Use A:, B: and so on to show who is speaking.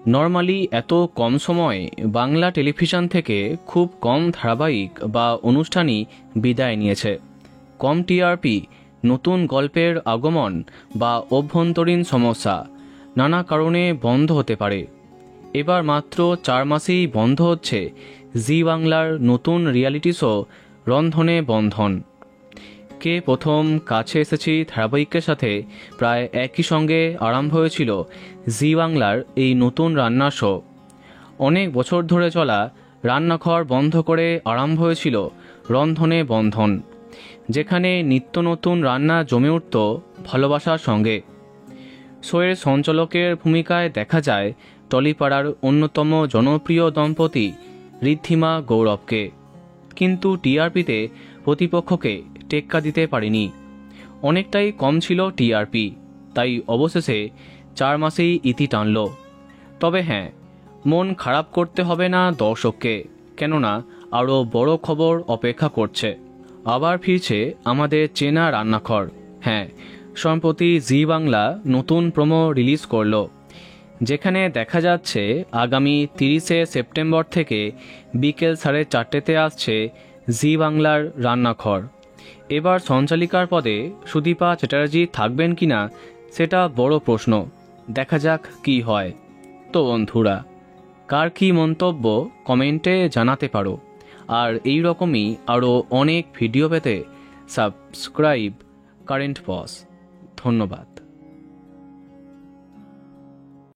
A: Normally এত কম সময়ে Bangla television থেকে খুব কম ধারাবাহিক বা অনুষ্ঠানই বিদায় নিয়েছে। কম টিআরপি, নতুন গল্পের আগমন বা অভ্যন্তরীণ সমস্যা নানা কারণে বন্ধ হতে পারে। এবার মাত্র 4 মাসেই বন্ধ হচ্ছে জি বাংলার নতুন রিয়ালিটি শো রন্ধনে বন্ধন। কে প্রথম কাছে এসেছি ধারাবাহিকের সাথে প্রায় একই সঙ্গে আরম্ভ হয়েছিল জি বাংলার এই নতুন রান্নার শো। অনেক বছর ধরে চলা রান্নাঘর বন্ধ করে আরম্ভ হয়েছিল রন্ধনে বন্ধন, যেখানে নিত্য নতুন রান্না জমে উঠত ভালোবাসার সঙ্গে। শোয়ের সঞ্চালকের ভূমিকায় দেখা যায় টলিপাড়ার অন্যতম জনপ্রিয় দম্পতি ঋদ্ধিমা গৌরবকে, কিন্তু টিআরপিতে প্রতিপক্ষকে টেক্কা দিতে পারেনি। অনেকটাই কম ছিল টিআরপি, তাই অবশেষে 4 মাসেই ইতি টানল। তবে হ্যাঁ, মন খারাপ করতে হবে না দর্শককে, কেননা আরও বড় খবর অপেক্ষা করছে। আবার ফিরছে আমাদের চেনা রান্নাঘর। হ্যাঁ, সম্প্রতি জি বাংলা নতুন প্রোমো রিলিজ করল, যেখানে দেখা যাচ্ছে আগামী 30শে সেপ্টেম্বর থেকে বিকেল 4:30তে আসছে জি বাংলার রান্নাঘর। এবার সঞ্চালিকার পদে সুদীপা চ্যাটার্জি থাকবেন কিনা সেটা বড় প্রশ্ন। দেখা যাক কি হয়। তো বন্ধুরা, কার কী মন্তব্য কমেন্টে জানাতে পারো। আর এই রকমই আরও অনেক ভিডিও পেতে সাবস্ক্রাইব কারেন্ট পজ। ধন্যবাদ।